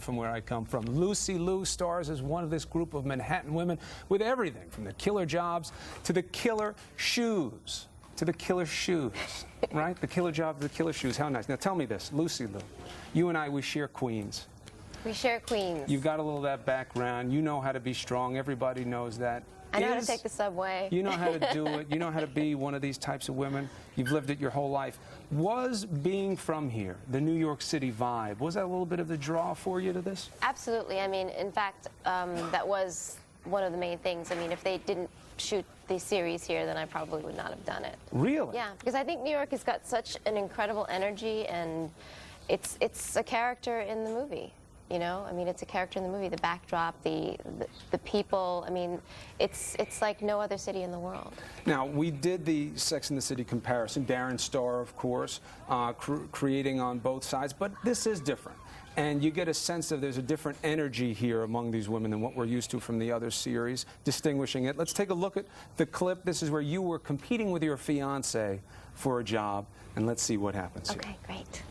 from where I come from. Lucy Liu stars as one of this group of Manhattan women with everything from the killer jobs to the killer shoes. Right? The killer job to the killer shoes. How nice. Now tell me this, Lucy Liu, you and I, we share Queens. We share Queens. You've got a little of that background. You know how to be strong. Everybody knows that. I know how to take the subway. You know how to do it. You know how to be one of these types of women. You've lived it your whole life. Was being from here, the New York City vibe, was that a little bit of the draw for you to this? Absolutely. I mean, in fact, that was one of the main things. I mean, if they didn't shoot the series here, then I probably would not have done it. Really? Yeah, because I think New York has got such an incredible energy, and it's a character in the movie. You know, I mean, it's a character in the movie. The backdrop, the people. I mean, it's like no other city in the world. Now, we did the Sex and the City comparison. Darren Star, of course, creating on both sides. But this is different. And you get a sense of there's a different energy here among these women than what we're used to from the other series, distinguishing it. Let's take a look at the clip. This is where you were competing with your fiancé for a job. And let's see what happens here. Okay, great.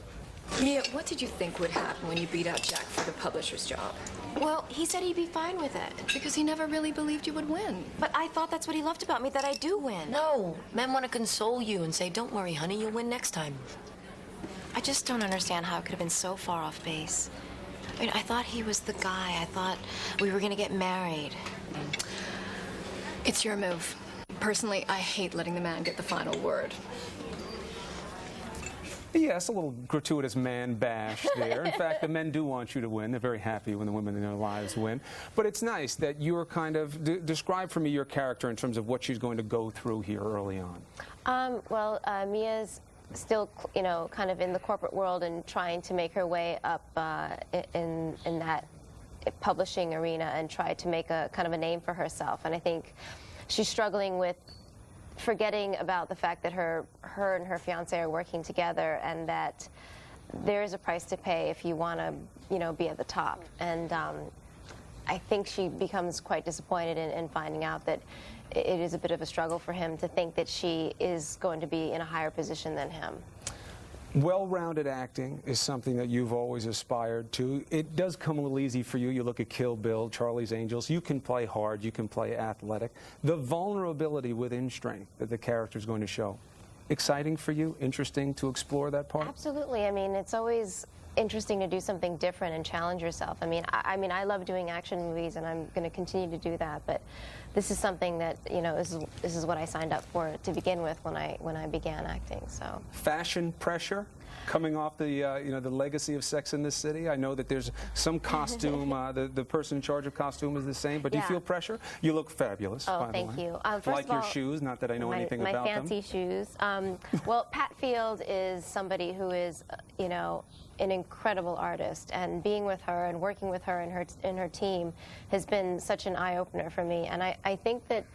Mia, what did you think would happen when you beat out Jack for the publisher's job? Well, he said he'd be fine with it. Because he never really believed you would win. But I thought that's what he loved about me, that I do win. No, men want to console you and say, don't worry, honey, you'll win next time. I just don't understand how it could have been so far off base. I mean, I thought he was the guy. I thought we were going to get married. It's your move. Personally, I hate letting the man get the final word. Yes, a little gratuitous man bash there. In fact, the men do want you to win. They're very happy when the women in their lives win. But it's nice that you're kind of, describe for me your character in terms of what she's going to go through here early on. Mia's still, you know, kind of in the corporate world and trying to make her way up in that publishing arena and try to make a kind of a name for herself. And I think she's struggling with forgetting about the fact that her and her fiancé are working together, and that there is a price to pay if you want to, you know, be at the top. And I think she becomes quite disappointed in finding out that it is a bit of a struggle for him to think that she is going to be in a higher position than him. Well-rounded acting is something that you've always aspired to. It does come a little easy for you. You look at Kill Bill, Charlie's Angels. You can play hard. You can play athletic. The vulnerability within strength that the character is going to show. Exciting for you? Interesting to explore that part? Absolutely. I mean, it's always interesting to do something different and challenge yourself. I mean, I love doing action movies, and I'm going to continue to do that. But this is something that, you know, this is what I signed up for to begin with when I began acting. So fashion pressure coming off the you know, the legacy of Sex and the City. I know that there's some costume. The person in charge of costume is the same. But do you feel pressure? You look fabulous. Oh, by the way. thank you. Like of all, your shoes. Not that I know anything about them. My fancy shoes. Well, Pat Field is somebody who is, you know, an incredible artist, and being with her and working with her and her team has been such an eye-opener for me. And I think that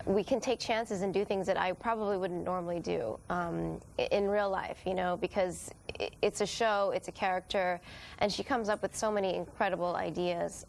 we can take chances and do things that I probably wouldn't normally do in real life, you know, because it's a show, it's a character, and she comes up with so many incredible ideas.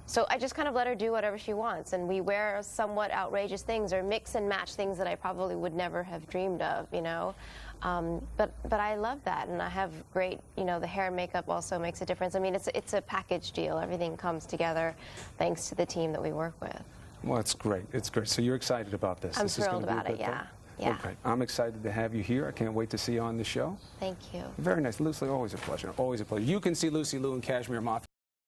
So I just kind of let her do whatever she wants, and we wear somewhat outrageous things or mix and match things that I probably would never have dreamed of, you know. But I love that, and I have great, you know, the hair and makeup also makes a difference. I mean, it's a package deal. Everything comes together thanks to the team that we work with. Well, it's great. It's great. So you're excited about this? I'm this thrilled is gonna about be a it, good yeah. thing? Yeah. Okay. I'm excited to have you here. I can't wait to see you on the show. Thank you. Very nice. Lucy, always a pleasure. Always a pleasure. You can see Lucy Liu and Kashmir Mafia.